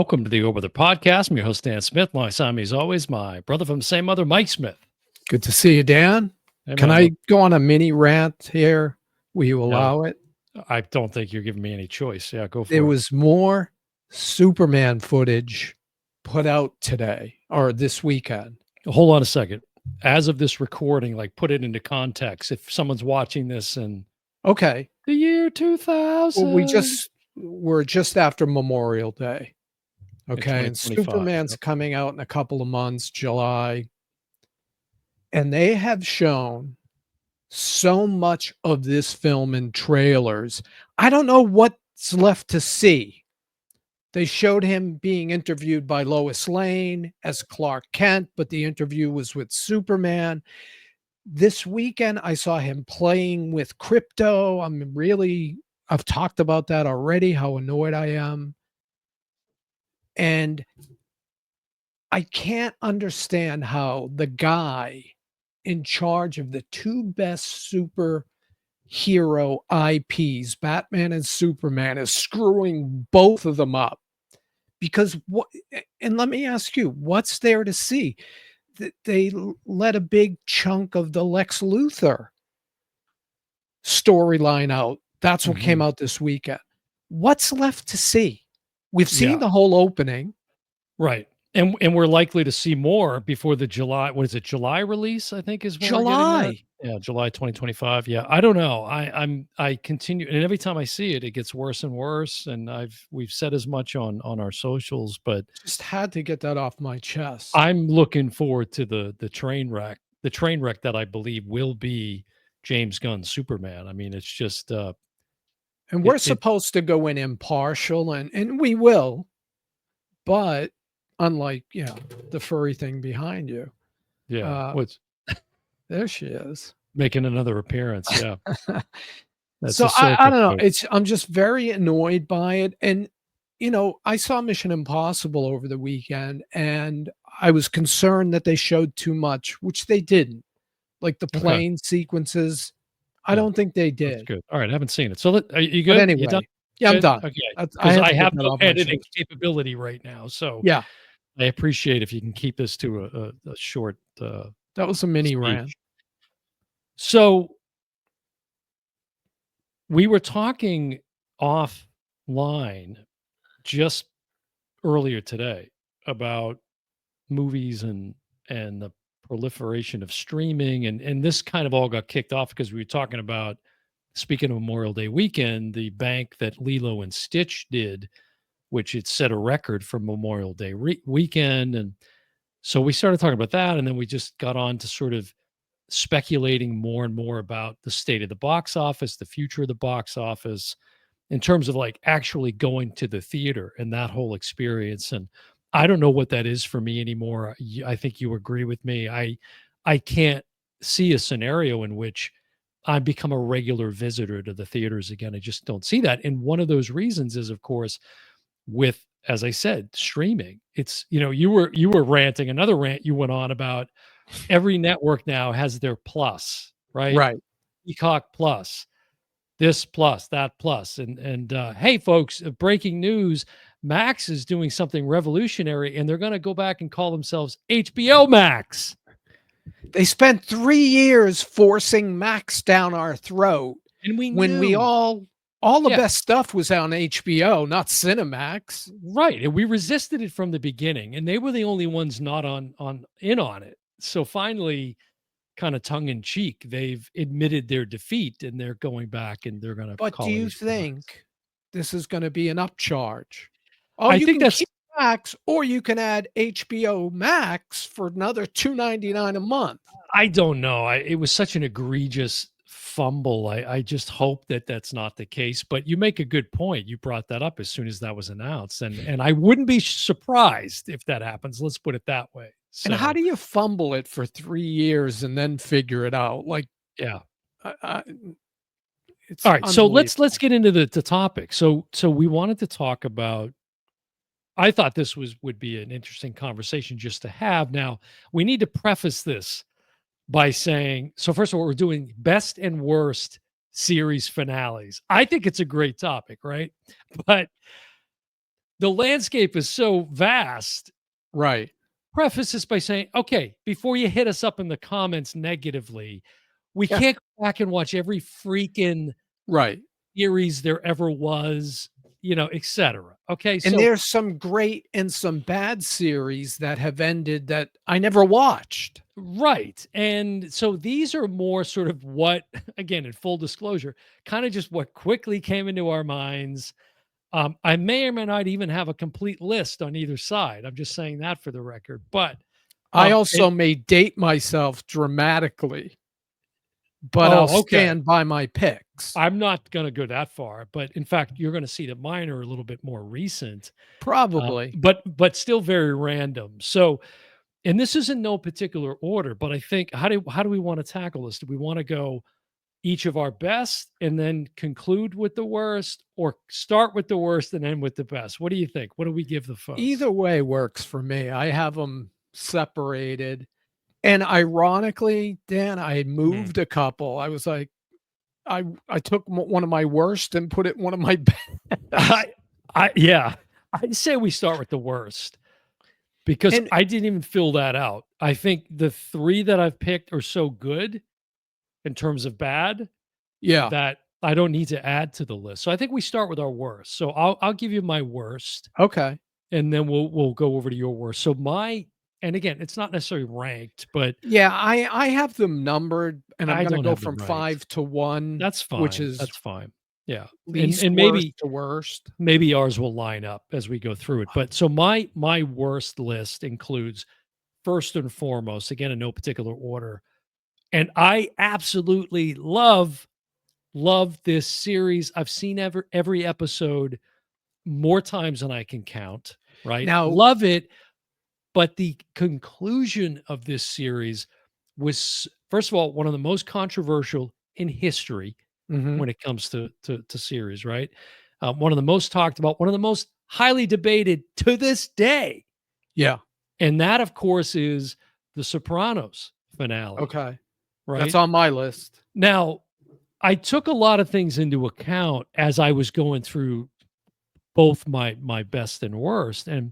Welcome to the Over the Podcast. I'm your host, Dan Smith. Alongside me, as always, my brother from the same mother, Mike Smith. Good to see you, Dan. Hey, Can man, I go on a mini rant here? Will you allow it? I don't think you're giving me any choice. Yeah, go for There it. was more Superman footage put out today or this weekend. Hold on a second. As of this recording, like put it into context. If someone's watching this in Okay. the year 2000, Well, we're just after Memorial Day. Okay. And 2025. Superman's Yep. coming out in a couple of months, July. And they have shown so much of this film in trailers. I don't know what's left to see. They showed him being interviewed by Lois Lane as Clark Kent, but the interview was with Superman. This weekend, I saw him playing with crypto. I've talked about that already, how annoyed I am. And I can't understand how the guy in charge of the two best superhero IPs, Batman and Superman, is screwing both of them up. Because what, and let me ask you, what's there to see? They let a big chunk of the Lex Luthor storyline out. That's what came out this weekend. What's left to see? We've seen the whole opening. Right. And we're likely to see more before the July, what is it, July release, I think is when we're getting that. Yeah, July 2025. Yeah, I don't know. I continue, and every time I see it, it gets worse and worse. And we've said as much on our socials, but just had to get that off my chest. I'm looking forward to the train wreck that I believe will be James Gunn's Superman. I mean, it's just and we're supposed to go in impartial, and we will, but unlike the furry thing behind you. Yeah, there she is. Making another appearance. Yeah. So I don't know. I'm just very annoyed by it. And, I saw Mission Impossible over the weekend and I was concerned that they showed too much, which they didn't. Like the plane sequences. I don't think they did. That's good. All right. I haven't seen it. So are you good? But anyway, you done? Yeah, I'm done. Okay. Because I have no editing capability right now. So yeah, I appreciate if you can keep this to a short that was a mini rant. So we were talking offline just earlier today about movies and the proliferation of streaming, and this kind of all got kicked off because we were talking about, speaking of Memorial Day weekend, the bank that Lilo and Stitch did, which it set a record for Memorial Day weekend. And so we started talking about that, and then we just got on to sort of speculating more and more about the state of the box office, the future of the box office, in terms of like actually going to the theater and that whole experience. And I don't know what that is for me anymore. I think you agree with me. I can't see a scenario in which I become a regular visitor to the theaters again. I just don't see that. And one of those reasons is, of course, with, as I said, streaming. It's, you were ranting, another rant you went on about every network now has their plus, right? Right. Peacock Plus, this plus, that plus. And hey, folks, breaking news, Max is doing something revolutionary, and they're going to go back and call themselves HBO Max. They spent 3 years forcing Max down our throat. And when we all the best stuff was on HBO, not Cinemax. Right. And we resisted it from the beginning, and they were the only ones not in on it. So finally, kind of tongue in cheek, they've admitted their defeat and they're going back and they're going to. But do you think this is going to be an upcharge? Oh, I think that's keep Max, or you can add HBO Max for another $2.99 a month. I don't know. It was such an egregious fumble. I just hope that that's not the case. But you make a good point. You brought that up as soon as that was announced, and I wouldn't be surprised if that happens. Let's put it that way. So, and how do you fumble it for 3 years and then figure it out? Like, yeah. It's all right. So let's get into the topic. So we wanted to talk about. I thought this would be an interesting conversation just to have. Now, we need to preface this by saying, so first of all, we're doing best and worst series finales. I think it's a great topic, right? But the landscape is so vast. Right. Preface this by saying, okay, before you hit us up in the comments negatively, we Yeah. can't go back and watch every freaking Right. series there ever was, etc. Okay, And so there's some great and some bad series that have ended that I never watched. right. And so these are more sort of what, again, in full disclosure, kind of just what quickly came into our minds. I may or may not even have a complete list on either side. I'm just saying that for the record. But I it also may date myself dramatically, but I'll oh, okay. stand by my picks. I'm not gonna go that far, but in fact, you're gonna see that mine are a little bit more recent, Probably. but still very random. So, and this is in no particular order, but I think how do we want to tackle this? Do we want to go each of our best and then conclude with the worst, or start with the worst and end with the best? What do you think? What do we give the folks? Either way works for me. I have them separated. And ironically, Dan, I had Mm. moved a couple. I was like, I took one of my worst and put it in one of my best. I, yeah, I'd say we start with the worst because And I didn't even fill that out. I think the three that I've picked are so good in terms of bad yeah, that I don't need to add to the list. So I think we start with our worst. So I'll give you my worst, okay. and then we'll go over to your worst. So my and again, it's not necessarily ranked, but Yeah, I have them numbered, and I'm I gonna don't go have them from ranked. 5 to 1, That's which fine. is That's fine. Yeah. And least and worst maybe to worst. maybe ours will line up as we go through it. But so my worst list includes first and foremost, again in no particular order, and I absolutely love this series. I've seen every episode more times than I can count, right? Now Love it, but the conclusion of this series was, first of all, one of the most controversial in history mhm, when it comes to series, right? One of the most talked about, one of the most highly debated to this day, yeah, and that, of course, is the Sopranos finale, okay. That's right? on my list. Now, I took a lot of things into account as I was going through both my best and worst. And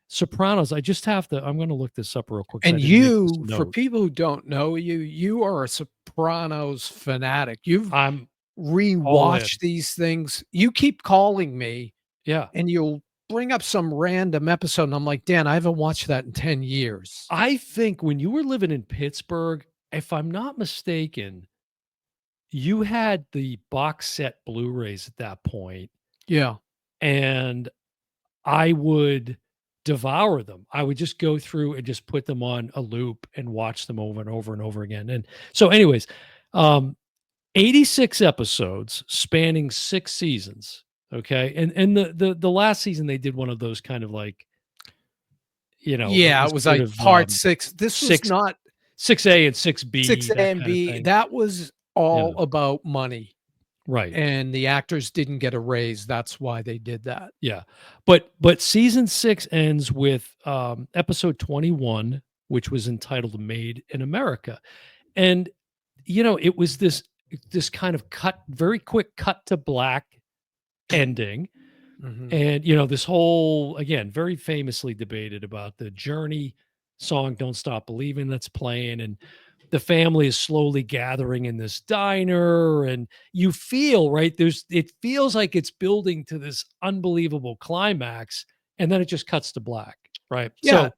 Sopranos, I just have to I'm gonna look this up real quick because I And didn't make this you, for note. people who don't know you, you are a Sopranos fanatic. You've I'm all in. rewatched these things. You keep calling me Yeah. and you'll bring up some random episode, and I'm like, "Dan, I haven't watched that in 10 years." I think when you were living in Pittsburgh, if I'm not mistaken, you had the box set Blu-rays at that point, Yeah. and I would devour them. I would just go through and just put them on a loop and watch them over and over and over again. And so anyways, um 86 episodes spanning 6 seasons, okay? And the last season they did one of those kind of like, Yeah, the it was sort like of, part 6. This was 6 not 6A and 6B, 6A that and kind of B. thing. That was Yeah, all about money, right. and the actors didn't get a raise. That's why they did that. Yeah. But season 6 ends with, episode 21, which was entitled Made in America. And, it was this kind of very quick cut to black ending. Mhm. And, this whole, again, very famously debated about the Journey song "Don't Stop Believing" that's playing, and the family is slowly gathering in this diner, and you feel, right, it feels like it's building to this unbelievable climax, and then it just cuts to black, right? Yeah,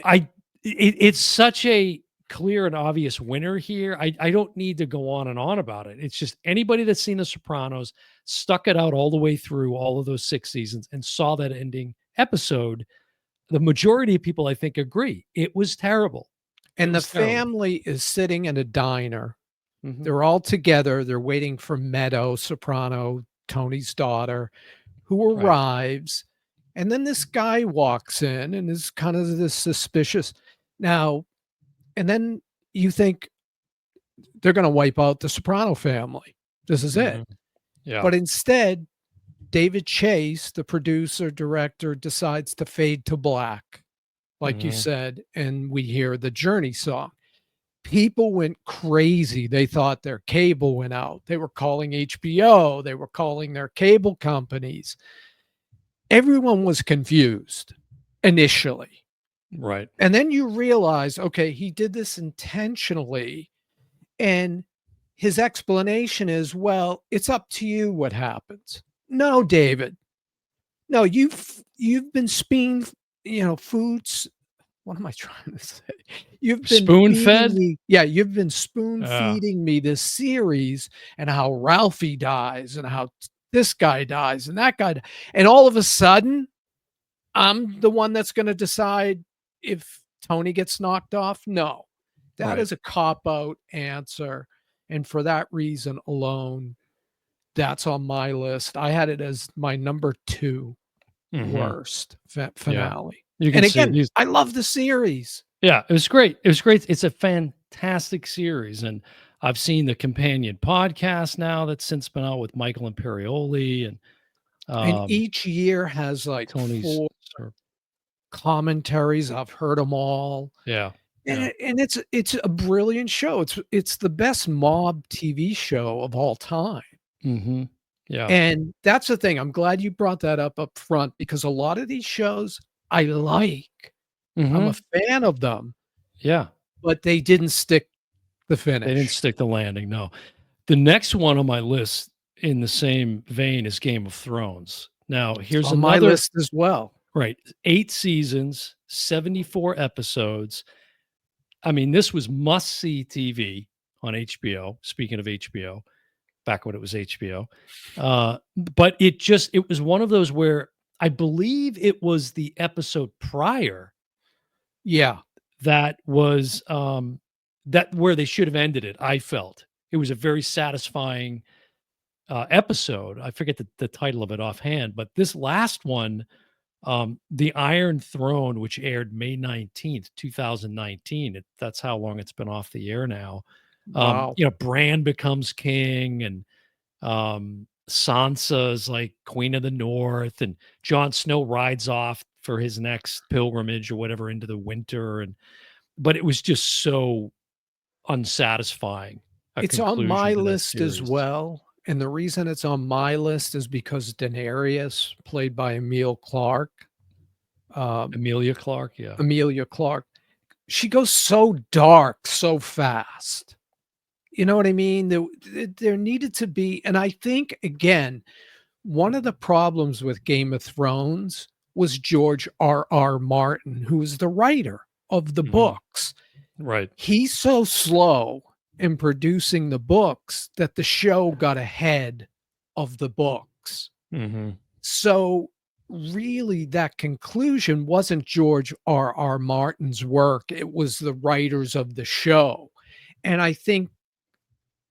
So, it's such a clear and obvious winner here. I don't need to go on and on about it. It's just anybody that's seen The Sopranos, stuck it out all the way through all of those 6 seasons and saw that ending episode, the majority of people, I think, agree. It was terrible. It and the was terrible. family is sitting in a diner. Mhm. They're all together. They're waiting for Meadow Soprano, Tony's daughter, who Right. arrives, and then this guy walks in and is kind of this suspicious. Now, and then you think they're gonna wipe out the Soprano family. This is it. Mhm. Yeah. But instead, David Chase, the producer, director, decides to fade to black, like you Mhm. said, and we hear the Journey song. People went crazy. They thought their cable went out. They were calling HBO, they were calling their cable companies. everyone was confused initially. Right. And then you realize, okay, he did this intentionally. And his explanation is, well, it's up to you what happens. No, David. No, you've been foods. What am I trying to say? You've been Spoon feeding fed? me. Yeah, you've been spoon Yeah. feeding me this series and how Ralphie dies and how this guy dies and that guy, and all of a sudden, I'm the one that's going to decide if Tony gets knocked off. No, that Right. is a cop out answer, and for that reason alone, that's on my list. I had it as my number 2 Mhm. worst Yeah. finale. You can And see again, these. I love the series. Yeah, it was great. It was great. It's a fantastic series, and I've seen the companion podcast now that's since been out with Michael Imperioli and, And um, each year has like Tony's 4 or commentaries. I've heard them all. yeah, And yeah. it's a brilliant show. It's the best mob TV show of all time. Mhm. Yeah. And that's the thing. I'm glad you brought that up front because a lot of these shows I like. I'm a Mhm. fan of them, Yeah. but they didn't stick the They didn't finish. stick the landing, no. The next one on my list in the same vein is Game of Thrones. Now, It's here's on my another. list as well. Right, 8 seasons, 74 episodes. I mean, this was must-see TV on HBO, speaking of HBO, back when it was HBO. But it was one of those where I believe it was the episode prior Yeah, that was, that where they should have ended it, I felt. It was a very satisfying, episode. I forget the title of it offhand, but this last one, The Iron Throne, which aired May 19th, 2019, that's how long it's been off the air now. wow. Bran becomes king, and Sansa's like Queen of the North, and Jon Snow rides off for his next pilgrimage or whatever into the winter. And but it was just so unsatisfying a It's on my conclusion to that list as series. well, and the reason it's on my list is because Daenerys, played by um, Amelia Clark, yeah. Emilia Clarke, she goes so dark so fast. You know what I mean? There needed to be, and I think again, one of the problems with Game of Thrones was George R. R. Martin, who is the writer of the Mhm. books. Right. He's so slow in producing the books that the show got ahead of the books. Mhm. So really that conclusion wasn't George R. R. Martin's work, it was the writers of the show. And I think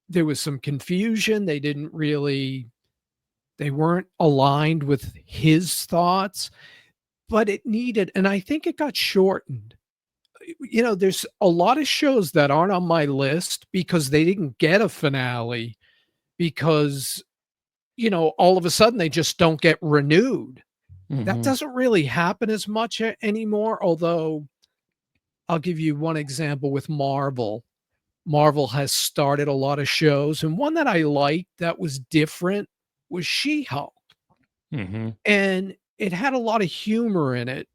there was some confusion. They weren't aligned with his thoughts, but it needed, and I think it got shortened. There's a lot of shows that aren't on my list because they didn't get a finale because, all of a sudden they just don't get renewed. That Mhm. doesn't really happen as much anymore, although I'll give you one example with Marvel. Marvel has started a lot of shows, and one that I liked that was different was She-Hulk, Mhm. and it had a lot of humor in it,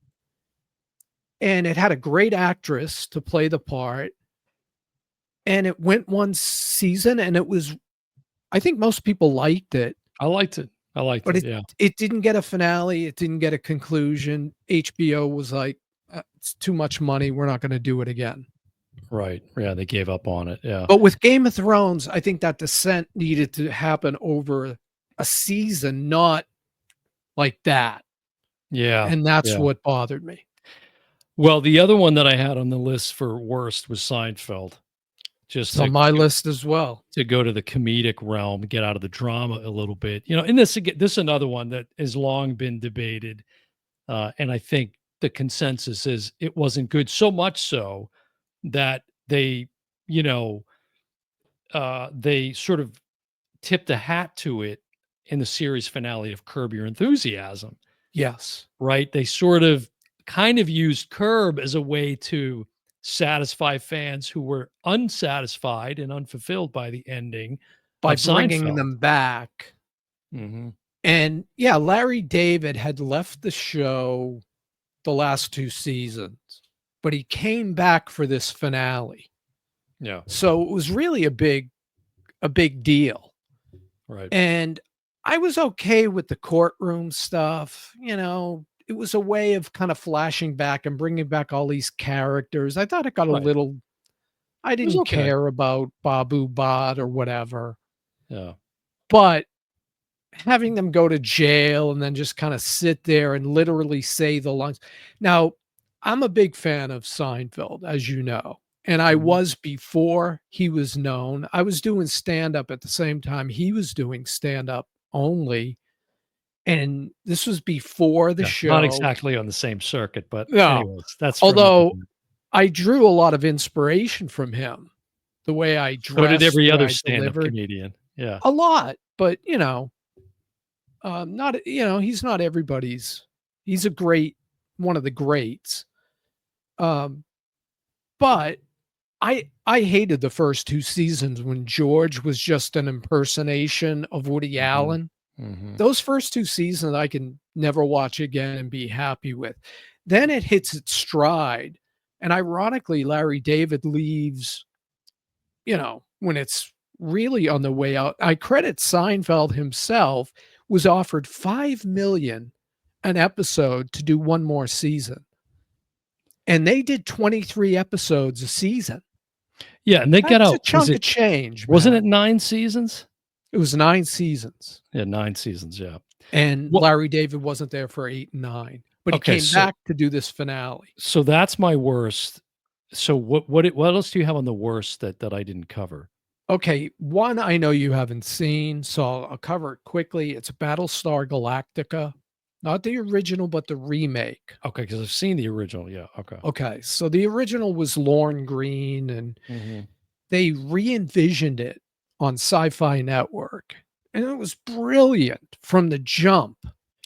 and it had a great actress to play the part, and it went one season, and I think most people liked it, I liked it. I liked but it, it yeah. it didn't get a finale, it didn't get a conclusion. HBO was like, "It's too much money, we're not gonna do it again." Right. Yeah, they gave up on it, yeah. But with Game of Thrones, I think that descent needed to happen over a season, not like that, Yeah, and that's yeah. what bothered me. Well, the other one that I had on the list for worst was Seinfeld, just It's on my list as well. to go to the comedic realm, get out of the drama a little bit. And this is another one that has long been debated, and I think the consensus is it wasn't good, so much so that you know, they sort of tipped a hat to it in the series finale of Curb Your Enthusiasm. Yes. Right? They sort of kind of used Curb as a way to satisfy fans who were unsatisfied and unfulfilled by the ending By of bringing Seinfeld. them back. Mhm. And yeah, Larry David had left the show the last 2 seasons, but he came back for this finale. Yeah. So it was really a big deal. Right. And I was okay with the courtroom stuff, it was a way of kind of flashing back and bringing back all these characters. I thought it got a Right. little I It was didn't okay. care about Babu Bad or whatever, Yeah. but having them go to jail and then just kinda sit there and literally say the lines. Now, I'm a big fan of Seinfeld, as you know, and I Mhm. was before he was known. I was doing stand-up at the same time he was doing stand-up only, and this was before the Yeah. Not show. exactly on the same circuit, but No, anyways, that's for another although time. I drew a lot of inspiration from him, the way I So did dressed, every the way other I stand-up delivered. comedian. Yeah. A lot, but, not he's not everybody's. He's a great one of the greats. Um, but I hated the first 2 seasons when George was just an impersonation of Woody Mhm. Allen. Mhm. Those first 2 seasons I can never watch again and be happy with. Then it hits its stride, and ironically, Larry David leaves, when it's really on the way out. I credit Seinfeld himself was offered 5 million an episode to do one more season. And they did 23 episodes a season. Yeah, and they got That's a out chunk of change, wasn't it man. 9 seasons? It was 9 seasons, Yeah, 9 seasons, yeah. and Well, Larry David wasn't there for 8 and 9, but he okay, came back to do this finale. so that's my worst. So what else do you have on the worst that I didn't cover? Okay, one I know you haven't seen, so I'll cover it quickly. It's Battlestar Galactica, not the original, but the remake. Okay, because 'cause I've seen the original, yeah, okay. Okay, so the original was Lorne Green, and Mhm. they re-envisioned it on Sci-Fi Network, and it was brilliant from the jump.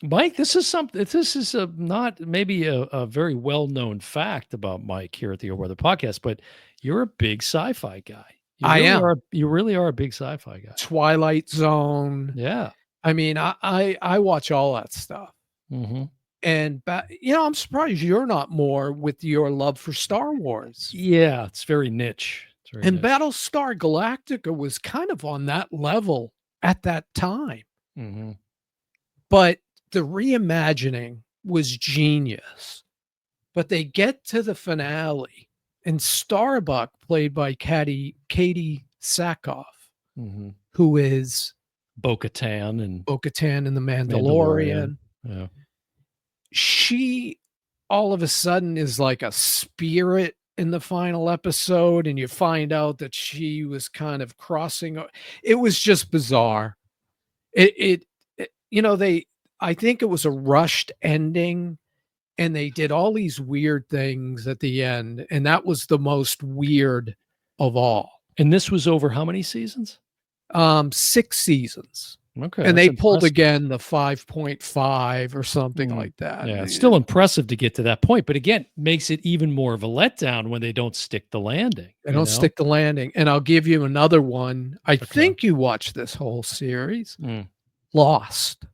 Mike, this is a not maybe a very well-known fact about Mike here at the Over the Podcast, but you're a big sci-fi guy. I am. You really are a big sci-fi guy. Twilight Zone. Yeah. I mean, I watch all that stuff, Mhm. and I'm surprised you're not more with your love for Star Wars. Yeah, it's very niche. It's very And niche. Battlestar Galactica was kind of on that level at that time, Mhm. but the reimagining was genius. But they get to the finale, and Starbuck, played by Katie Sackhoff, Mhm. who is Bo-Katan and Bo-Katan in The Mandalorian. Mandalorian, Yeah. she all of a sudden is like a spirit in the final episode, and you find out that she was kind of it was just bizarre. They I think it was a rushed ending, and they did all these weird things at the end, and that was the most weird of all. And this was over how many seasons? 6 seasons, Okay, and that's they pulled impressive. again the 5.5 or something Mm. like that. Yeah, it's still impressive to get to that point, but again, makes it even more of a letdown when they don't stick the landing, They you don't know? stick the landing, and I'll give you another one. I Okay. think you watched this whole series, Mm. Lost.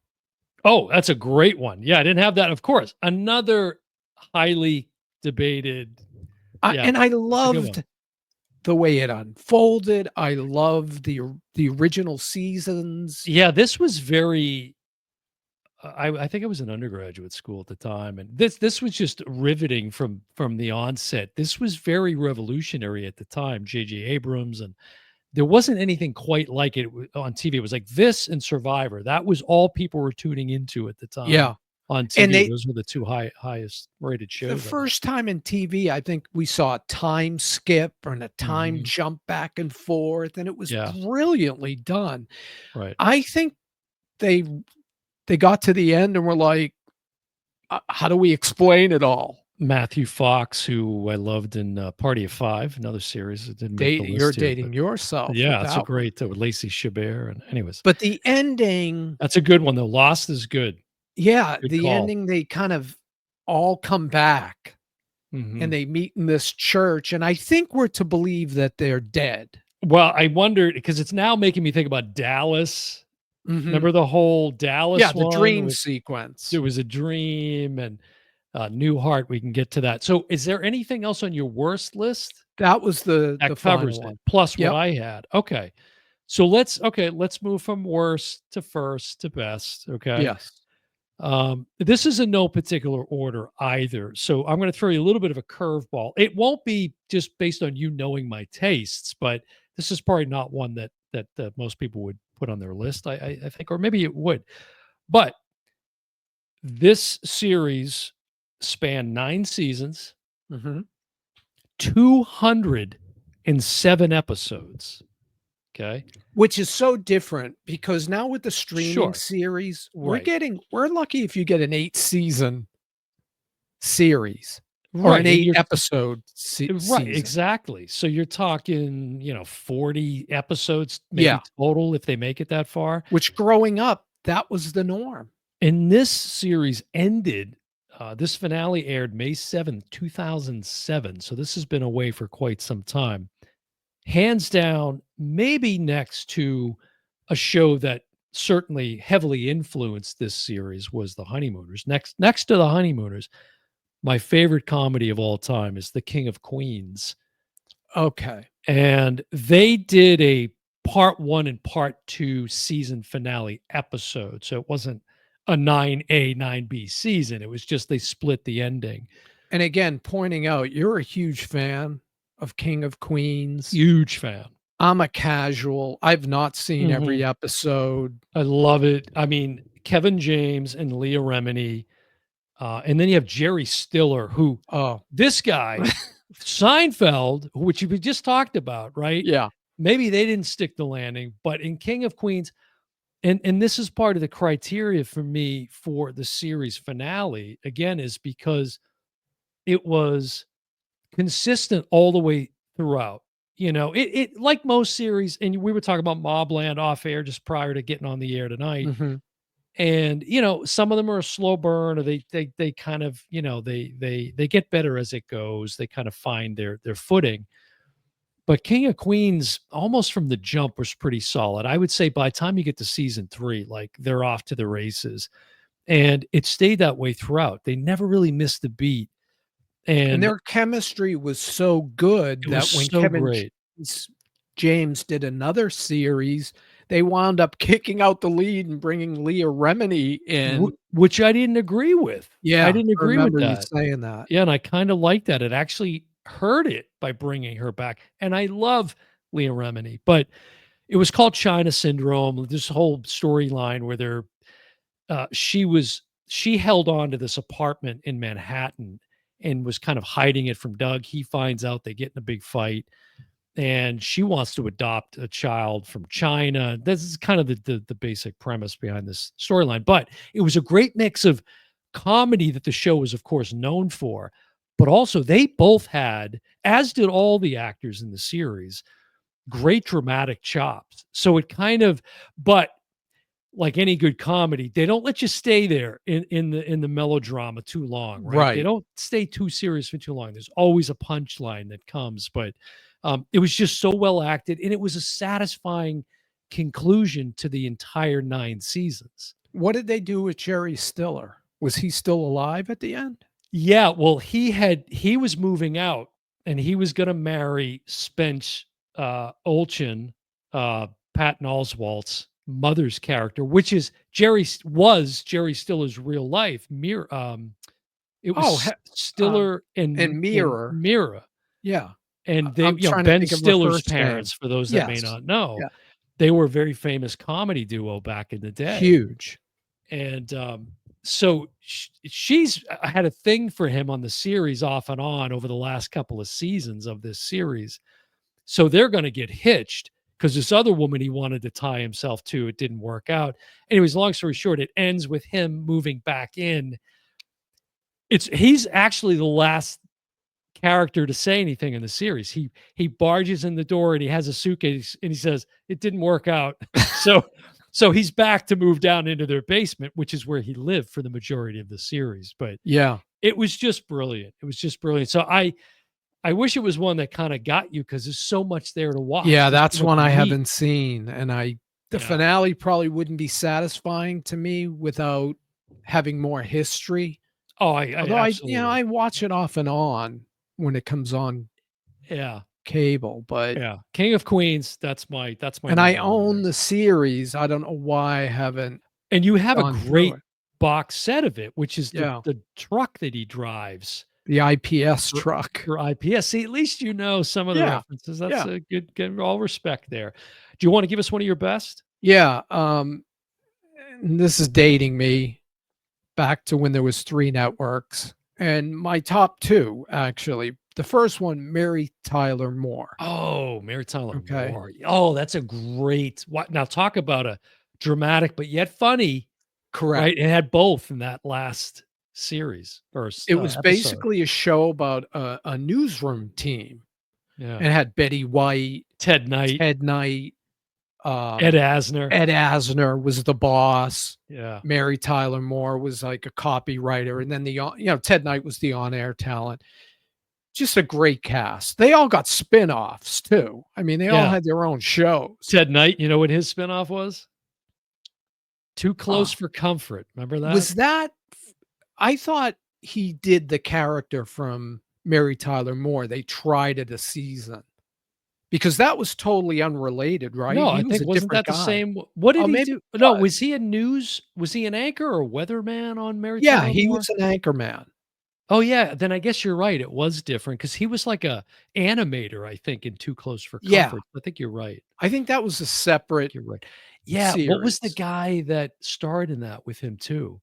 Oh, that's a great one. Yeah, I didn't have that, of course. Another highly debated. Yeah, I that's a good one. loved the way it unfolded. I loved the original seasons. Yeah, this was very I think I was in undergraduate school at the time, and this was just riveting from the onset. This was very revolutionary at the time, J.J. Abrams, and there wasn't anything quite like it on TV. It was like this and Survivor. That was all people were tuning into at the time Yeah, on and TV. Those were the 2 highest rated the shows, I think. first time in TV, I think we saw a time skip and a time Mhm. jump back and forth, and it was Yeah, brilliantly done. right. I think they they got to the end and were like, how do we explain it all?" Matthew Fox, who I loved in Party of Five, another series that didn't make the You're list here, dating but yourself with yeah, it's a that one. great with Lacey Chabert, and anyways, But the ending, that's a good one though. Lost is good. yeah, Good the call. ending, they kind of all come back and Mhm. they meet in this church, and I think we're to believe that they're dead. Well, I wondered because it's now making me think about Dallas. Mhm. Remember the whole Yeah, Dallas the one dream with there sequence. was a dream and, Newhart, we can get to that. So, is there anything else on your worst list That was the that final covers it, one. plus what Yep. I had? Okay. So let's move from worst to first to best, okay? Yes. This is in no particular order either. So I'm going to throw you a little bit of a curveball. It won't be just based on you knowing my tastes, but this is probably not one that most people would put on their list. I think, or maybe it would. But this series spanned 9 seasons, Mhm. 207 episodes. Okay, Which is so different because now with the streaming sure, series, right, we're lucky if you get an 8 season series or an right, and 8 you're episode right, season. exactly. So you're talking, 40 episodes maybe Yeah, total if they make it that far. which growing up, that was the norm. And this series ended, this finale aired May 7th, 2007. So this has been away for quite some time. Hands down, maybe next to a show that certainly heavily influenced this series was The Honeymooners. Next to The Honeymooners, my favorite comedy of all time is The King of Queens. Okay. And they did a part 1 and part 2 season finale episode. So it wasn't a 9A, 9B season. It was just they split the ending. And again, pointing out you're a huge fan of King of Queens. Huge fan. I'm a casual. I've not seen Mhm. every episode. I love it. I mean, Kevin James and Leah Remini, and then you have Jerry Stiller, who Oh, this guy, Seinfeld, which we just talked about, right? yeah. Maybe they didn't stick the landing, but in King of Queens, and this is part of the criteria for me for the series finale, again, is because it was consistent all the way throughout. It like most series, and we were talking about Mobland off air just prior to getting on the air tonight. Mhm. And some of them are a slow burn, or they kind of, they get better as it goes. They kind of find their footing. But King of Queens, almost from the jump, was pretty solid. I would say by the time you get to season 3, like, they're off to the races, and it stayed that way throughout. They never really missed a beat, And and their chemistry was so good it was that when so Kevin great. James did another series, they wound up kicking out the lead and bringing Leah Remini in. Which I didn't agree with. I Yeah, didn't I agree with remember you that. saying that. Yeah, and I kinda like that. It actually hurt it by bringing her back, and I love Leah Remini, but it was called China Syndrome, this whole storyline where she held on to this apartment in Manhattan and was kind of hiding it from Doug. He finds out, they get in a big fight, and she wants to adopt a child from China. This is kind of the basic premise behind this storyline, but it was a great mix of comedy that the show was, of course, known for, but also they both had, as did all the actors in the series, great dramatic chops. So it kind of, but like any good comedy, they don't let you stay there in the melodrama too long, right? They Right. don't stay too serious for too long. There's always a punchline that comes, but it was just so well acted, and it was a satisfying conclusion to the entire 9 seasons. What did they do with Jerry Stiller? Was he still alive at the end? Yeah, well, he was moving out, and he was going to marry Spence Olchin, Patton Oswalt's mother's character, which is Jerry Stiller's real life. It Oh, was Stiller and and Mirror. Mira, Yeah. and they, I'm trying to Ben think of her Stiller's first name. parents. For those that may Yes. not know, Yeah. they were a very famous comedy duo back in the day. Huge. And so she's had a thing for him on the series off and on over the last couple of seasons of this series. So they're going to get hitched because this other woman he wanted to tie himself to, it didn't work out. Anyways, long story short, it ends with him moving back in. He's actually the last character to say anything in the series. He barges in the door and he has a suitcase and he says, "It didn't work out." So he's back to move down into their basement, which is where he lived for the majority of the series. But Yeah. it was just brilliant. It was just brilliant. So I wish it was one that kind of got you because there's so much there to watch. Yeah, There's that's so much one I meat. haven't seen, and the Yeah. finale probably wouldn't be satisfying to me without having more history. Oh, I Although absolutely. I watch it off and on when it comes on Yeah. cable, but Yeah. King of Queens, that's my and I number 1 own there. the series. I don't know why I haven't And you have a gone through great it. box set of it, which is the Yeah, the truck that he drives the IPS for truck. for IPS. See, at least you know some of the Yeah, references. That's yeah, a good all respect there. Do you wanna give us one of your best? yeah, and this is dating me back to when there was 3 networks, and my top 2, actually. The first one, Mary Tyler Moore, Oh, Mary Tyler okay? Moore. Oh, that's a great what now talk about a dramatic but yet funny, Correct. right? It had both in that last series or It was episode. basically a show about a newsroom team, Yeah. and it had Betty White, Ted Knight, Ted Knight, Ed um, Asner. Ed Asner was the boss. Yeah. Mary Tyler Moore was like a copywriter, and then Ted Knight was the on-air talent. Just a great cast. They all got spin-offs too. I mean, they all Yeah. had their own shows. Ted Knight, you know what his spinoff was? Too Uh, Close for Comfort. Remember that? was that I thought he did the character from Mary Tyler Moore. They tried it a season because that was totally unrelated, right? No, I He was think a wasn't different that the guy. same what did Oh, he maybe do? it No, was. was he an anchor or weatherman on Mary Yeah, Tyler he Moore? was an anchor man. Oh, yeah, then I guess you're right, it was different because he was like a animator, I think, in Too Close for Yeah, Comfort. I think you're right. I think that was a I think separate you're right. Yeah, what was the series. guy that starred in that with him too?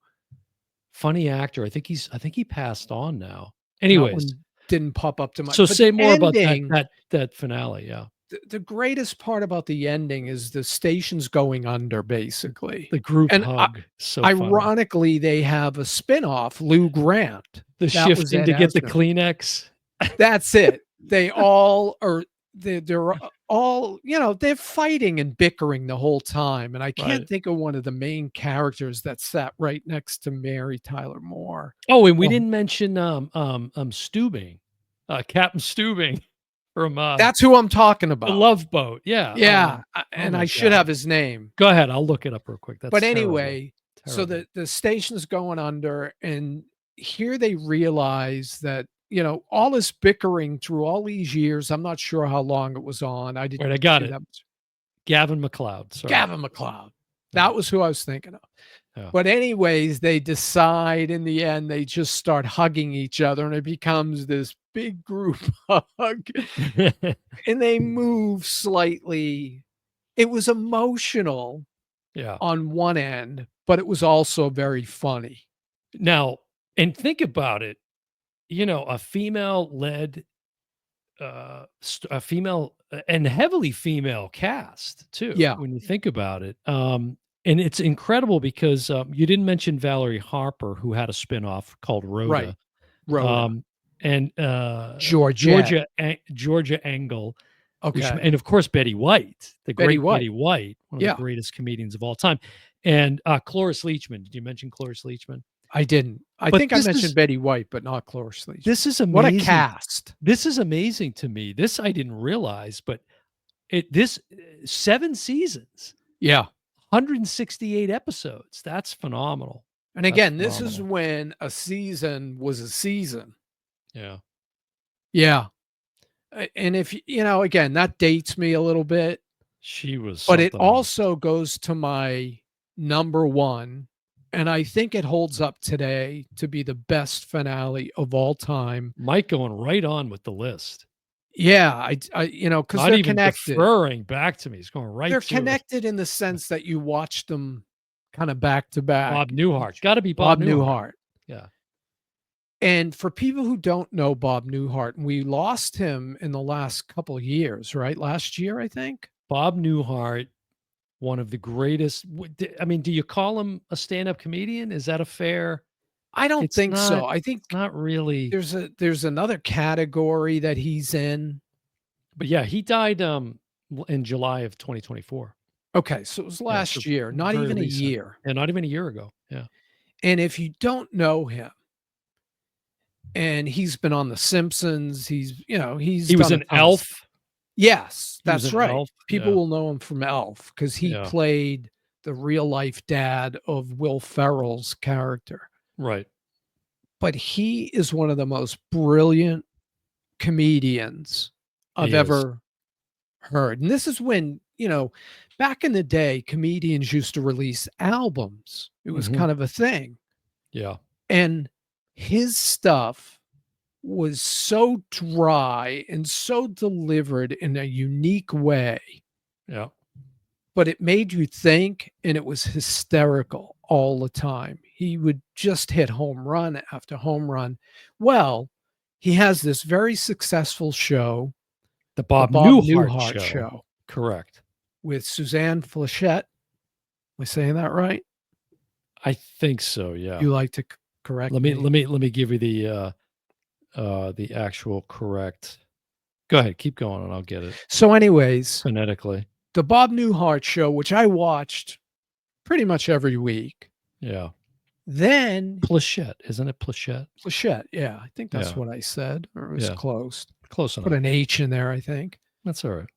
Funny actor, I think he passed on now. That Anyways, one didn't pop up to my so but the say more about that ending, that finale, yeah. the greatest part about the ending is the station's going under, basically. The group And hug, so funny. ironically, they have a spinoff, Lou Grant. The That was shifting Ed to get the Asner. Kleenex. That's it. They all are they're all, they're fighting and bickering the whole time, and I can't Right. think of one of the main characters that sat right next to Mary Tyler Moore. Oh, and we Oh, didn't mention, Steubing, Captain Steubing from, that's who I'm talking The about. Love Boat. Yeah, Yeah, oh and my I should god. have his name. Go ahead, I'll look it up real quick. But That's terrible, anyway, so terrible. the station's going under, and here they realize that, all this bickering through all these years, I'm not sure how long it was on. I Wait, I didn't got pay it. that much. Gavin MacLeod, sorry. Gavin MacLeod. Yeah, That was who I was thinking of. yeah. But anyways, they decide in the end, they just start hugging each other, and it becomes this big group hug, and they move slightly. It was emotional Yeah. on one end, but it was also very funny. Now and think about it, a female-led, a female and heavily female cast too, Yeah, when you think about it, and it's incredible because, you didn't mention Valerie Harper, who had a spinoff called right. Rhoda, Rhoda. um, and, Georgette. Georgia Engel, Okay. and of course, Betty White, the Betty great White. Betty White, one of the Yeah, greatest comedians of all time, and, Cloris Leachman. Did you mention Cloris Leachman? I didn't. I But think I mentioned Betty White, but not Cloris Leachman. this is What a amazing. cast. This is amazing to me. This I didn't realize, but 7 seasons, Yeah. 168 episodes. That's phenomenal. And That's again, this is phenomenal. when a season was a season. Yeah. Yeah. And if again, that dates me a little bit, She was but it something else. also goes to my number 1, and I think it holds up today to be the best finale of all time. Mike going right on with the list. Yeah, because Not they're even connected. deferring back to me. He's going right They're to it. connected in the sense that you watch them kinda back to Bob back. Newhart. Each Gotta be Bob Bob Newhart. Newhart. Yeah. And for people who don't know Bob Newhart, and we lost him in the last couple of years, right? Last year, I think? Bob Newhart, one of the greatest I mean, do you call him a stand-up comedian? Is that a fair I don't it's think not so. I think it's not really there's another category that he's in. but yeah, he died, in July of 2024. Okay, so it was Yeah, so last year, not very even a recent. year. Yeah, not even a year ago. Yeah. And if you don't know him, and he's been on The Simpsons, he's He was done a an ton of stuff. elf. Yes, He was that's an right. elf? People Yeah, will know him from Elf because he yeah, played the real life dad of Will Ferrell's character. right. But he is one of the most brilliant comedians I've He is. ever heard. And this is when, back in the day, comedians used to release albums. It was Mhm. kind of a thing. Yeah, And his stuff was so dry and so delivered in a unique way, yeah. but it made you think and it was hysterical all the time. He would just hit home run after home run. Well, he has this very successful show, The The Bob Bob Newhart Newhart Show. Show, Correct. with Suzanne Flechette. Am I saying that right? I think so, yeah. You like to correct Let me me. let me let me give you the actual correct. Go ahead, keep going and I'll get it So, anyways, phonetically. The Bob Newhart Show, which I watched pretty much every week. Yeah. Then Plachette, isn't it Plachette? Flechette, yeah, I think that's Yeah, what I said, or it was yeah, close. close Put enough. an H in there, I think. That's all right.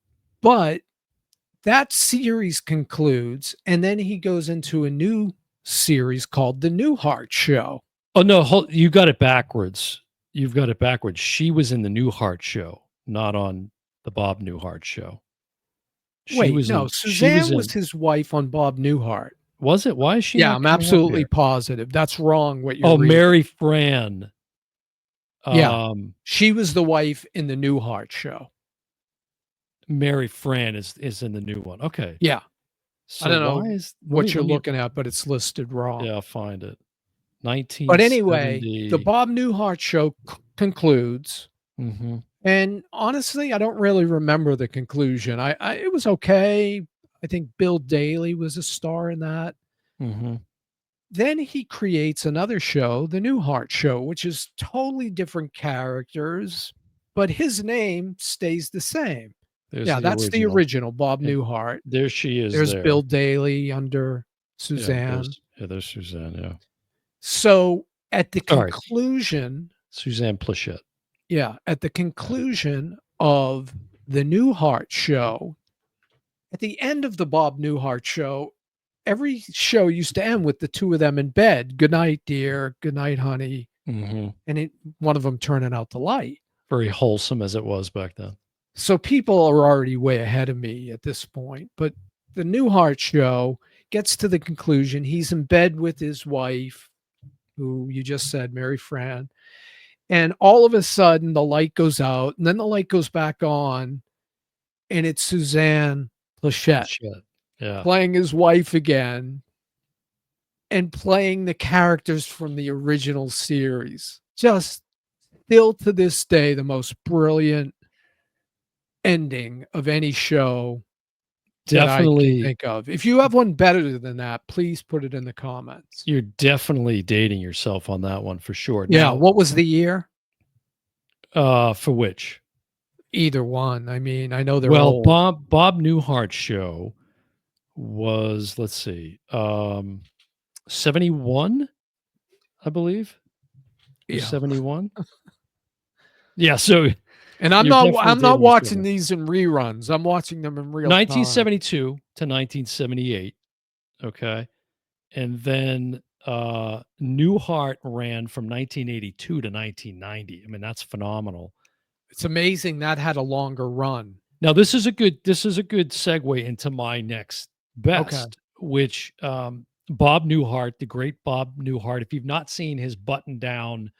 But that series concludes, and then he goes into a new series called The Newhart Show. Oh, no, you got it backwards. You've got it backwards. She was in the Newhart Show, not on the Bob Newhart Show. She Wait, was no, in she was Suzanne was in his wife on Bob Newhart. was it? Why is she Yeah, not I'm coming up absolutely here? positive. That's wrong what you're Oh, reading. Mary Fran. Yeah, Um, she was the wife in The Newhart Show. Mary Fran is in the new one. Okay. Yeah, I So don't why know is what you're looking at, but it's listed wrong. yeah, I'll find it. But anyway, the 1970. Bob Newhart Show concludes, Mhm. and honestly, I don't really remember the conclusion. I it was okay. I think Bill Daly was a star in that. Mhm. Then he creates another show, The Newhart Show, which is totally different characters, but his name stays the same. There's Yeah, the that's the original. original Bob And Newhart. there she is There's there. Bill Daly under Yeah, Suzanne. there's Suzanne, yeah. So at the Sorry, conclusion, Suzanne Plachette. yeah, at the Yeah. conclusion of The Newhart Show, at the end of the Bob Newhart Show, every show used to end with the two of them in bed. Good night, dear. Good night, honey. Mhm. And one of them turning out the light. Very wholesome as it was back then. So people are already way ahead of me at this point. But the Newhart Show gets to the conclusion. He's in bed with his wife, who you just said, Mary Fran. And all of a sudden, the light goes out, and then the light goes back on, and it's Suzanne Plachette Plachette. Yeah. playing his wife again and playing the characters from the original series. Just still to this day, the most brilliant ending of any show that I can Definitely think of. If you have one better than that, please put it in the comments. you're definitely dating yourself on that one for sure. Yeah, Now, what was the year? for which? Either one. I mean, I know they're Well, old. Bob Newhart show was, let's see, 71, I believe. It was Yeah. 71. Yeah, so And you're definitely I'm not dating yourself. watching these in reruns. I'm watching them in real time. 1972 to 1978, okay? And then Newhart ran from 1982 to 1990. I mean, that's phenomenal. It's amazing that had a longer run. Now, this is a good segue into my next Okay. best, which Bob Newhart, the great Bob Newhart. If you've not seen his button down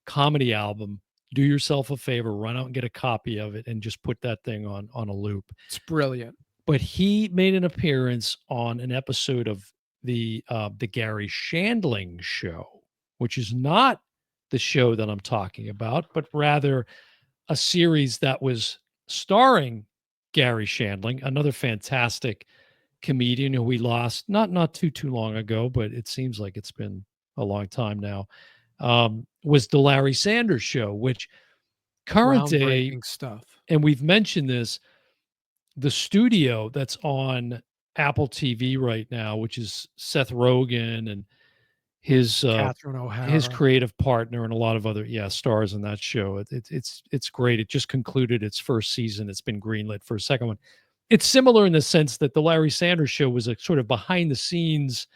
comedy album, do yourself a favor, run out and get a copy of it, and just put that thing on a loop. It's brilliant. But he made an appearance on an episode of the Gary Shandling show, which is not the show that I'm talking about, but rather a series that was starring Gary Shandling, another fantastic comedian who we lost not too long ago, but it seems like it's been a long time now. Was the Larry Sanders Show, which current day, Groundbreaking stuff. and we've mentioned this, the studio that's on Apple TV right now, which is Seth Rogen and his Catherine his O'Hara. creative partner and a lot of other stars in that show. It's great. It just concluded its first season. It's been greenlit for a second one. It's similar in the sense that the Larry Sanders Show was a sort of behind the scenes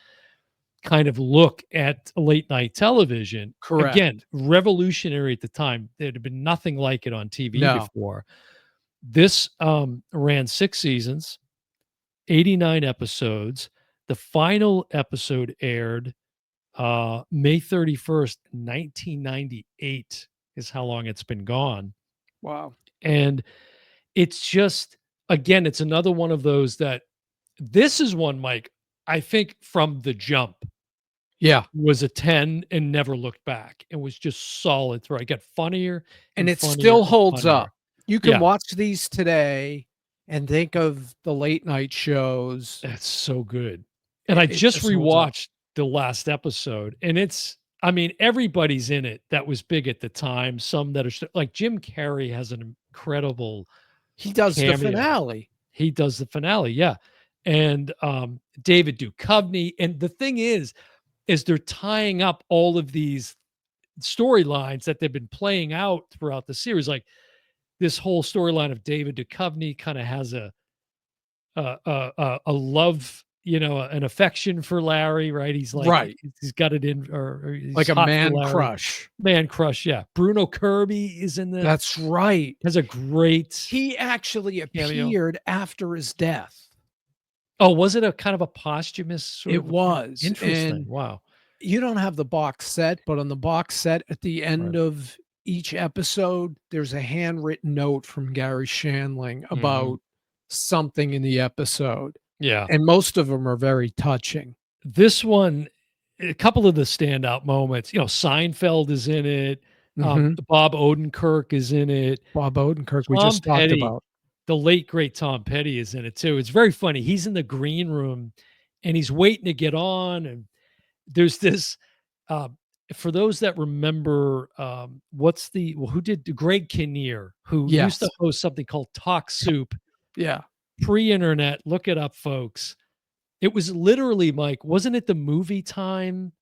kind of look at late night television. Again, Correct. revolutionary at the time. There had been nothing like it on TV No. before. This ran 6 seasons, 89 episodes. The final episode aired May 31st, 1998 is how long it's been gone. Wow. And it's just, again, it's another one of those that this is one, Mike, I think from the jump Yeah. was a 10 and never looked back and was just solid through. It got funnier And and it funnier still and holds funnier. up. You can Yeah, watch these today and think of the late night shows. it's so good. And I It just just holds up. rewatched the last episode and it's, I mean, everybody's in it that was big at the time. Some that are like Jim Carrey has an incredible He does the cameo. finale. He does the finale, yeah. And David Duchovny. And the thing is they're tying up all of these storylines that they've been playing out throughout the series. Like this whole storyline of David Duchovny kind of has a love, an affection for Larry, right? He's like Right. he's got it in, or he's Like a hot for man Larry. crush. Man crush, yeah. Bruno Kirby is in the That's right. has a great He actually cameo. appeared after his death. Oh, was it a kind of a posthumous sort It of appearance? was, Interesting. and Wow. you don't have the box set, but on the box set at the Right. end of each episode, there's a handwritten note from Gary Shandling Mhm. about something in the episode, Yeah. and most of them are very touching. This one, a couple of the standout moments, Seinfeld is in it, Mhm. Bob Odenkirk is in it, Bob Odenkirk, we Tom just talked Petty, about. the late great Tom Petty is in it too. It's very funny. He's in the green room and he's waiting to get on, and there's this, um, for those that remember, who did Greg Kinnear, who used Yes. to host something called Talk Soup, Yeah. pre-internet, look it up, folks. It was literally, Mike, wasn't it the Movie Time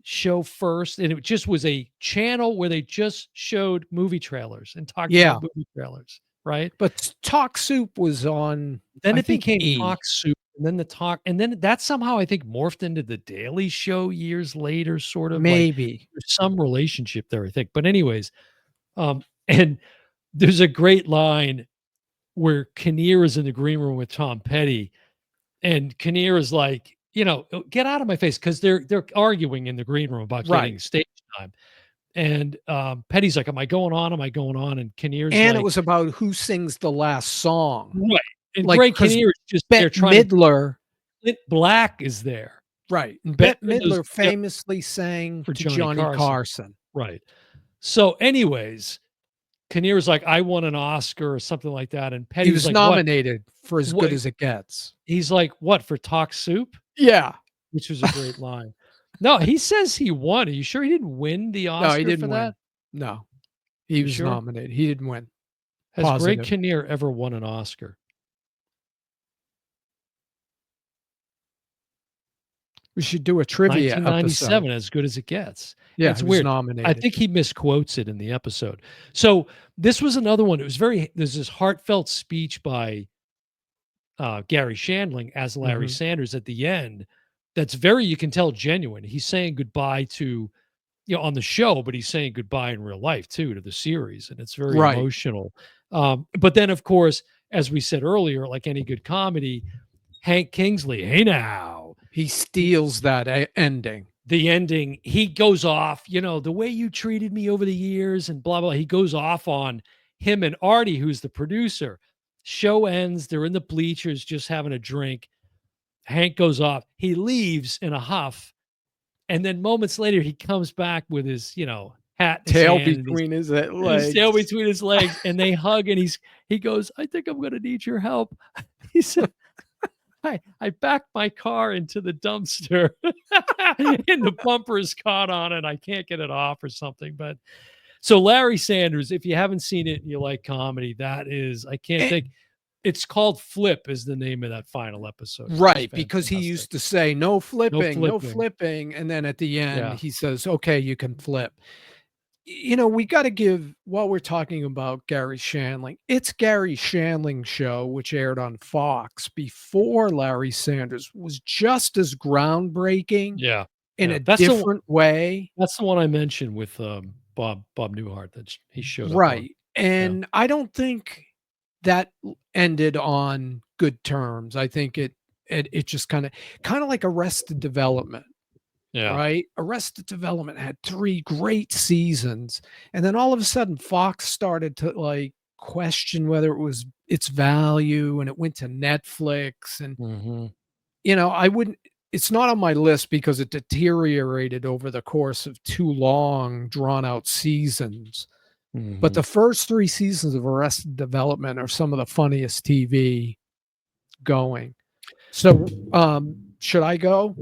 show first? And it just was a channel where they just showed movie trailers and talked about Yeah, movie trailers, right? but Talk Soup was on, Then I it think, became E! Talk Soup, and then and then that somehow I think morphed into the Daily Show years later, sort of like Maybe. there's some relationship there, I think. But anyways, and there's a great line where Kinnear is in the green room with Tom Petty, and Kinnear is like, "Get out of my face," because they're arguing in the green room about getting Right. stage time. And Petty's like, "Am I going on? Am I going on?" And Kinnear's And it like, was about who sings the last song. "Right." And Like, Greg 'cause Kinnear is just there Bette trying to. Midler. Clint Black is there. Right, and Bette Bette Midler's Midler famously sang for to Johnny Johnny Carson. Carson. Right. So, anyways, Kinnear's like, "I won an Oscar," or something like that. And He Petty's was like, "What? nominated for As Good What?" as It Gets. He's like, "What, for Talk Soup?" Yeah. Which was a great line. No, he says he won. Are you sure he didn't win the No, he Oscar for didn't that? win. No, he You was sure? nominated. He didn't win. Has Greg Positive. Kinnear ever won an Oscar? We should do a trivia episode. 1997, As Good as It Gets. Yeah, It's he was weird. I nominated. think he misquotes it in the episode. So this was another one. It was there's this heartfelt speech by Gary Shandling as Larry Mhm. Sanders at the end. That's you can tell genuine. He's saying goodbye to, on the show, but he's saying goodbye in real life too to the series. And it's very Right. emotional. But then of course, as we said earlier, like any good comedy, Hank Kingsley, hey now, He steals that ending. the ending, he goes off, the way you treated me over the years and blah, blah. He goes off on him and Artie, who's the producer. Show ends. They're in the bleachers just having a drink. Hank goes off. He leaves in a huff. And then moments later, he comes back with his, hat in his Tail hand and between his his tail legs. between his legs. And they hug and he goes, "I think I'm going to need your help." He said, I backed my car into the dumpster and the bumper is caught on it. I can't get it off or something. But so Larry Sanders, if you haven't seen it and you like comedy, that is, I can't And think. It's called Flip is the name of that final episode. It was Right, because he fantastic. used to say, "No No flipping, no flipping. flipping," and then at the end, Yeah. he says, "Okay, you can flip." We gotta give while we're talking about Gary Shandling, it's Gary Shandling's show, which aired on Fox before Larry Sanders, was just as groundbreaking Yeah. in Yeah. a different way. That's the one I mentioned with, Bob Newhart that he showed up on. Right, Yeah. and I don't think that ended on good terms. I think it just kinda like Arrested Development. Yeah. Right? Arrested Development had 3 great seasons, and then all of a sudden, Fox started to, like, question whether it was its value, and it went to Netflix, and, Mhm. I wouldn't it's not on my list because it deteriorated over the course of 2 long, drawn out seasons, but the Mhm. first 3 seasons of Arrested Development are some of the funniest TV going. So, should I go?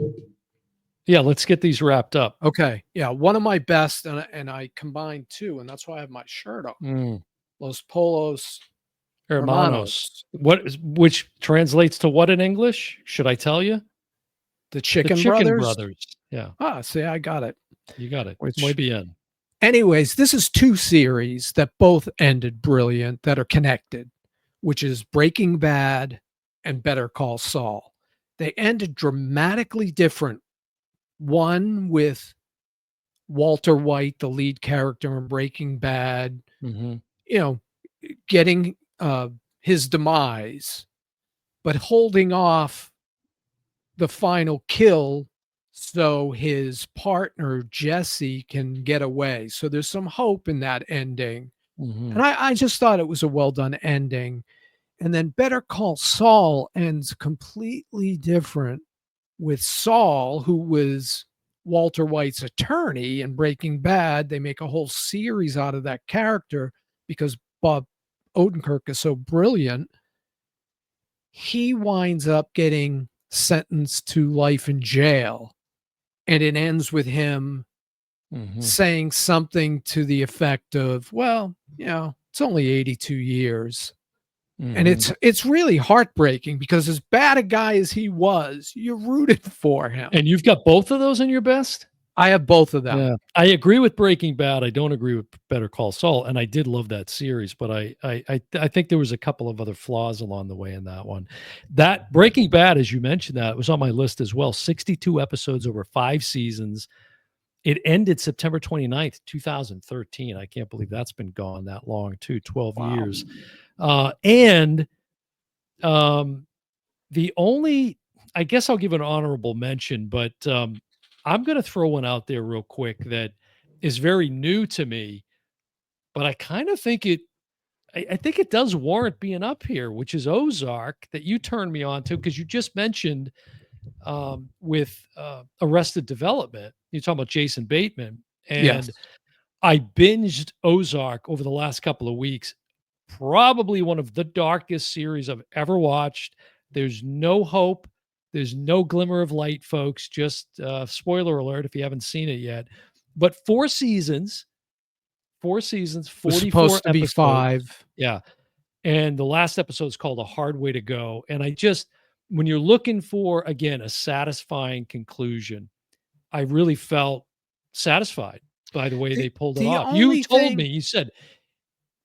Yeah, let's get these wrapped up. Okay, yeah, one of my best, and I combined 2, and that's why I have my shirt on. Mm. Los Polos Hermanos. Hermanos, Which translates to what in English? Should I tell you? the The Chicken Chicken Brothers. Brothers. Yeah, See, I got it, you got it. Muy which bien. anyways, this is 2 series that both ended brilliant that are connected, which is Breaking Bad and Better Call Saul. They ended dramatically different, one with Walter White, the lead character in Breaking Bad, Mhm. you know, getting, his demise, but holding off the final kill so his partner, Jesse, can get away. So there's some hope in that ending. And Mhm. I just thought it was a well done ending. And then Better Call Saul ends completely different with Saul, who was Walter White's attorney in Breaking Bad. They make a whole series out of that character because Bob Odenkirk is so brilliant. He winds up getting sentenced to life in jail, and it ends with him Mhm. saying something to the effect of, "Well, it's only 82 years." And Mhm. it's really heartbreaking because as bad a guy as he was, you rooted for him. And you've got both of those in your best? I have both of them. Yeah. I agree with Breaking Bad. I don't agree with Better Call Saul, and I did love that series, but I think there was a couple of other flaws along the way in that one. That Breaking Bad, as you mentioned that, was on my list as well. 62 episodes over 5 seasons. It ended September 29th, 2013. I can't believe that's been gone that long too, 12 Wow. years. And um, the only I guess I'll give an honorable mention, but I'm going to throw one out there real quick that is very new to me, but I kind of think I think it does warrant being up here, which is Ozark that you turned me on to because you just mentioned with Arrested Development. You're talking about Jason Bateman, Yes. and I binged Ozark over the last couple of weeks. Probably one of the darkest series I've ever watched. There's no hope. There's no glimmer of light, folks. Just spoiler alert if you haven't seen it yet. But 4 seasons, Was 44 supposed to be episodes. 5. Yeah. And the last episode is called A Hard Way to Go. And I just, when you're looking for, again, a satisfying conclusion, I really felt satisfied by the way The they pulled it the off. You only told me, thing you said,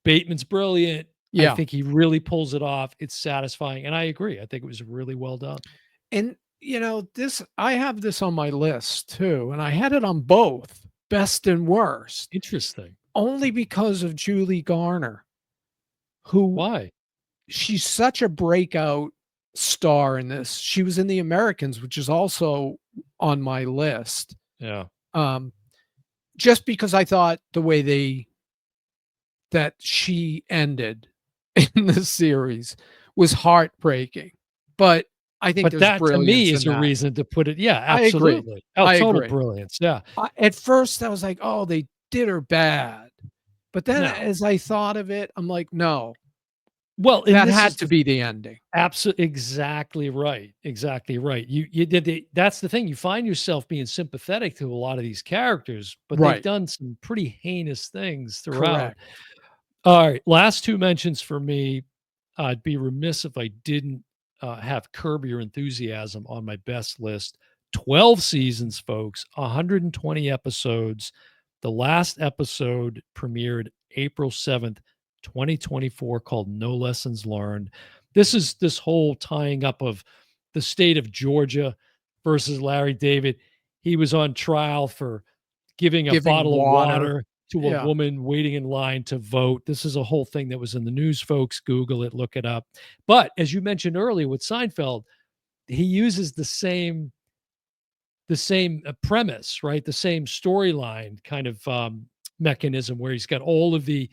Bateman's brilliant. I Yeah, think he really pulls it off. It's satisfying. And I agree. I think it was really well done. and, this I have this on my list too, and I had it on both, best and worst, Interesting. only because of Julie Garner, who Why? she's such a breakout star in this. She was in The Americans, which is also on my list, Yeah. um, just because I thought the way that she ended in the series was heartbreaking, but I think But there's that to me brilliance is in a that. reason to put it. Yeah, I agree. absolutely. Oh, I total agree. brilliance. Yeah. At first, I was like, "Oh, they did her bad," but then Now, as I thought of it, I'm like, "No, well, and that this is had to the be the ending." absolutely exactly right. Exactly right. You did that's the thing. You find yourself being sympathetic to a lot of these characters, but they've Right. done some pretty heinous things throughout. Correct. All right. Last two mentions for me. I'd be remiss if I didn't have Curb Your Enthusiasm on my best list. 12 seasons, folks, 120 episodes. The last episode premiered April 7th, 2024, called No Lessons Learned. This is this whole tying up of the state of Georgia versus Larry David. He was on trial for giving a Giving bottle of water. water to a Yeah. woman waiting in line to vote. This is a whole thing that was in the news, folks. Google it, look it up. But as you mentioned earlier with Seinfeld, he uses the same premise, right? The same storyline kind of mechanism where he's got all of the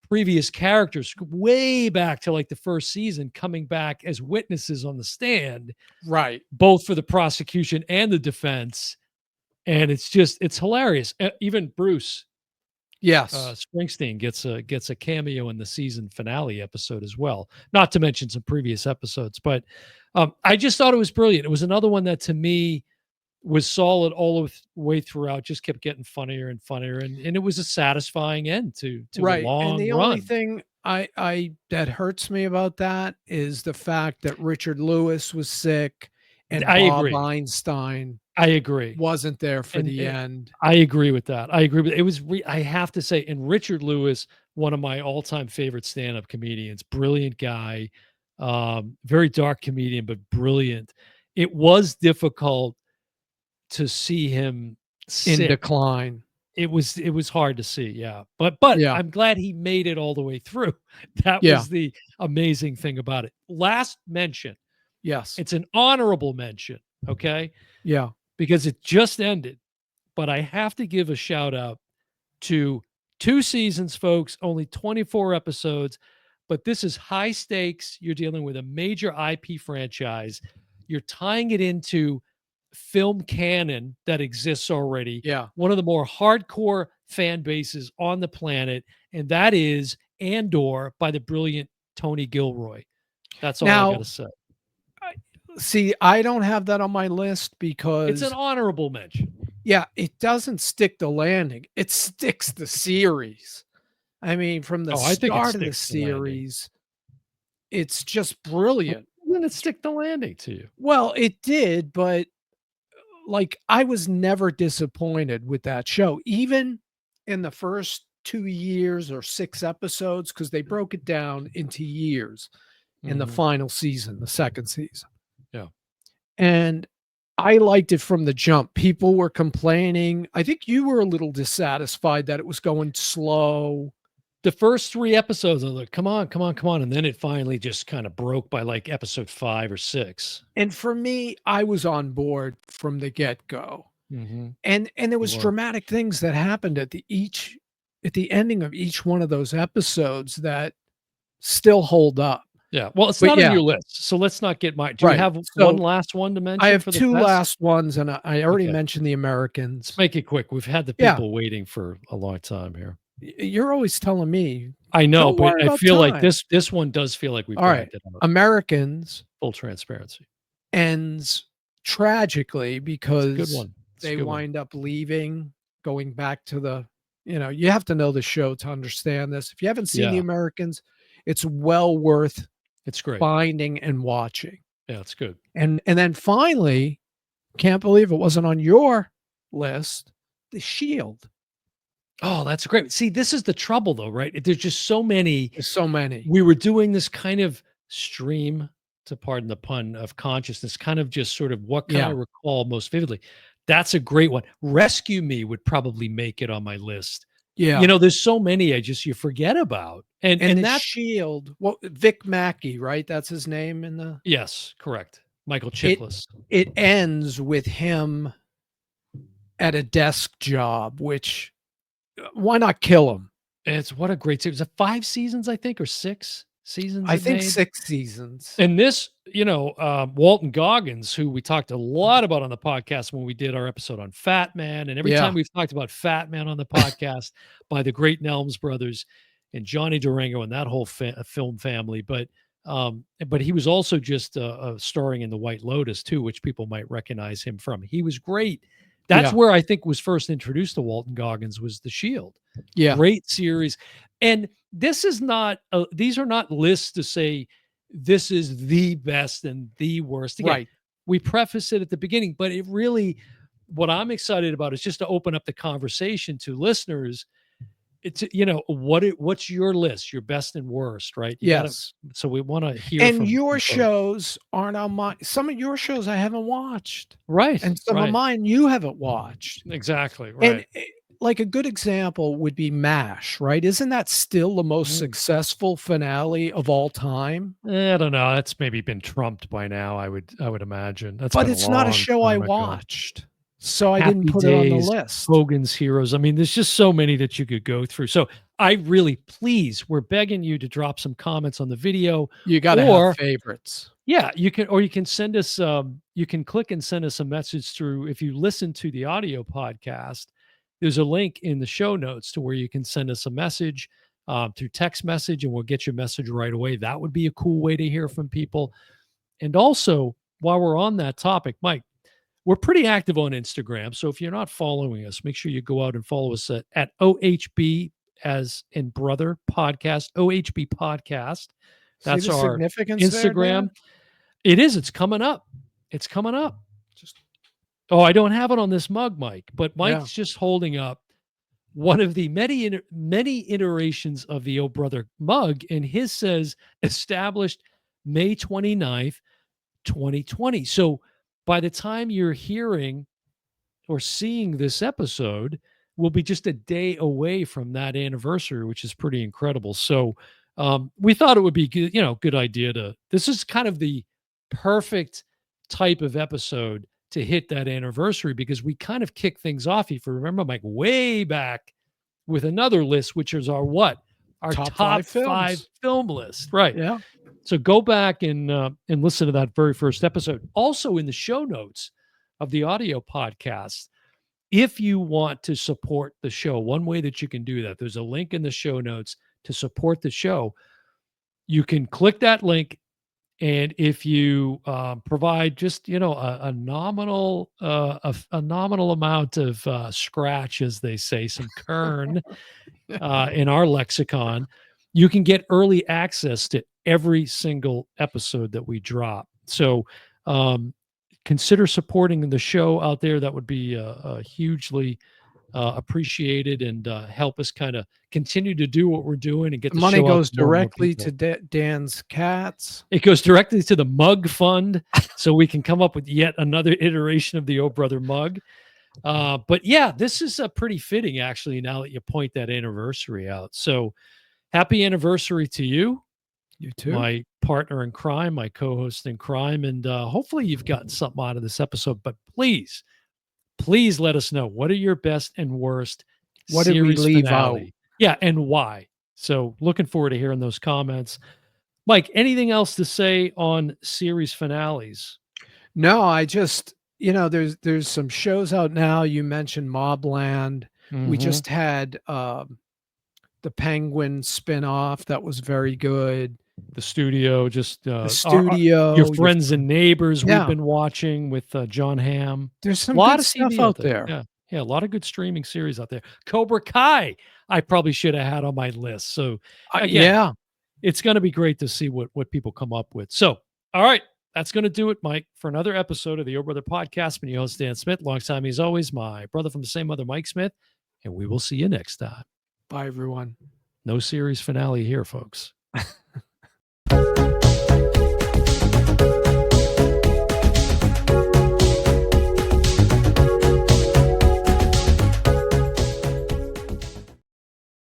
previous characters way back to like the first season coming back as witnesses on the stand, Right. both for the prosecution and the defense. And it's hilarious. Even Bruce Yes. Springsteen gets a cameo in the season finale episode as well. Not to mention some previous episodes, but I just thought it was brilliant. It was another one that to me was solid all the way throughout. Just kept getting funnier and funnier, and it was a satisfying end to a Right. And long the only run. thing I that hurts me about that is the fact that Richard Lewis was sick and I Bob agree. Einstein I agree. wasn't there for And the end. I agree with that. I agree with it. Was I have to say, and Richard Lewis, one of my all-time favorite stand-up comedians, brilliant guy, very dark comedian, but brilliant. It was difficult to see him In sick. decline. It was hard to see, yeah. But Yeah. I'm glad he made it all the way through. That Yeah. was the amazing thing about it. Last mention. Yes. It's an honorable mention, okay? Yeah. Because it just ended, but I have to give a shout out to 2 seasons, folks, only 24 episodes, but this is high stakes. You're dealing with a major IP franchise. You're tying it into film canon that exists already, Yeah. one of the more hardcore fan bases on the planet, and that is Andor by the brilliant Tony Gilroy. That's all I gotta Now, say. I see, I don't have that on my list It's an because, honorable mention. yeah, it doesn't stick the landing. It sticks the series. I mean, from the Oh, I think it start of the sticks the landing. series, it's just Why brilliant. didn't it stick the landing to you? Well, it did, but, like, I was never disappointed with that show, even in the first 2 years or 6 episodes, because they broke it down into years in the Mhm. final season, the 2nd season. Yeah. And I liked it from the jump. People were complaining. I think you were a little dissatisfied that it was going slow. The first 3 episodes, I was like, "Come on, come on, come on," and then it finally just kinda broke by, like, episode 5 or 6. And for me, I was on board from the get-go. Mhm. And there You was were. dramatic things that happened at the ending of each one of those episodes that still hold up. Yeah. Well, it's But not on yeah, your list, so let's not get my do you right. have one So last one to I mention have for the 2 best? last ones, and I already Okay. mentioned The Let's Americans. make it quick. We've had the Yeah, people waiting for a long time here. you're always telling me, I know, "Don't but worry I about feel like time." this one does feel like we Alright. dragged it out. Americans Full transparency. ends tragically It's a good because one. It's a they good one. wind up leaving, going back to you have to know the show to understand this. If you haven't seen The Yeah. Americans, it's well worth It's great. finding and watching. Yeah, it's good. And then finally, can't believe it wasn't on your list, The Shield. Oh, that's great. See, this is the trouble though, right? There's just so many. There's so many. We were doing this kind of stream, to pardon the pun, of consciousness, kind of just sort of what can I Yeah, recall most vividly? That's a great one. Rescue Me would probably make it on my list. yeah. There's so many you forget about. And And and The that Shield, well, Vic Mackey, right? That's his name in the yes, correct. Michael it Chiklis. it ends with him at a desk job, which why not kill him? It's what a great series. Is it 5 seasons, I think, or 6 seasons I it think made? 6 seasons. And this, Walton Goggins, who we talked a lot about on the podcast when we did our episode on Fat Man, and every Yeah, time we've talked about Fat Man on the podcast by the great Nelms brothers and Johnny Durango and that whole film family, but he was also just starring in The White Lotus too, which people might recognize him from. He was great. That's yeah, where I think was first introduced to Walton Goggins was The Shield. yeah, Great series, and this is not. These are not lists to say this is the best and the worst. Again, Right. we preface it at the beginning, but it really, what I'm excited about is just to open up the conversation to listeners. It's, what's your list, your best and worst, right? You got to, Yes. so we want to hear And from your folks. shows aren't on my some of your shows I haven't watched, Right, and some of right. mine you haven't watched. Exactly, And, right. like, a good example would be MASH, right? Isn't that still the most Mm. successful finale of all time? I don't know. That's maybe been trumped by now. I would imagine. That's But been a it's not a long show I time ago. watched, so I didn't Happy put it on the Days, list. Hogan's Heroes. I mean, there's just so many that you could go through. So I really, please, we're begging you to drop some comments on the video, You gotta have or favorites. yeah, you can send us, you can click and send us a message through, if you listen to the audio podcast, there's a link in the show notes to where you can send us a message, through text message, and we'll get your message right away. That would be a cool way to hear from people. And also, while we're on that topic, Mike, we're pretty active on Instagram. So if you're not following us, make sure you go out and follow us at OHB, as in brother podcast, OHB podcast. See That's the our significance there, Instagram. Dan? It is. It's coming up. It's coming up. Just Oh, I don't have it on this mug, Mike, but yeah. Mike's just holding up one of the many iterations of the Oh Brother mug, and his says established May 29th, 2020. So by the time you're hearing or seeing this episode, we'll be just a day away from that anniversary, which is pretty incredible. So we thought it would be good, good idea to. This is kind of the perfect type of episode to hit that anniversary, because we kind of kick things off. If you remember, Mike, way back with another list, which is our what? Our Top top 5 five films. film list, right? Yeah. So go back and listen to that very first episode. Also, in the show notes of the audio podcast, if you want to support the show, one way that you can do that, there's a link in the show notes to support the show. You can click that link, and if you provide just a nominal a nominal amount of scratch, as they say, some kern in our lexicon, you can get early access to every single episode that we drop. So consider supporting the show out there. That would be hugely appreciated, and help us kind of continue to do what we're doing and get The the money show out goes to more and more directly to people. Dan's cats. It goes directly to the mug fund, so we can come up with yet another iteration of the Oh Brother mug. But yeah, this is pretty fitting, actually, now that you point that anniversary out. So happy anniversary to you, You too. my partner in crime, my co-host in crime. And hopefully you've gotten something out of this episode. But please let us know, what are your best and worst What did we series leave out? finale? Yeah, and why. So looking forward to hearing those comments. Mike, anything else to say on series finales? No, I just there's some shows out now. You mentioned Mobland. We Mhm. just had, the Penguin spinoff that was very good. The studio, just The our your studio, friends and neighbors we've yeah, been watching with John Hamm. there's A some lot good of stuff TV out out there. there. Yeah. Yeah, a lot of good streaming series out there. Cobra Kai, I probably should have had on my list. So again, Yeah. it's going to be great to see what people come up with. So, all right, that's going to do it, Mike, for another episode of the Your Brother Podcast. I'm your host, Dan Smith. Alongside me, as always, my brother from the same mother, Mike Smith. And we will see you next time. Bye, everyone. No series finale here, folks.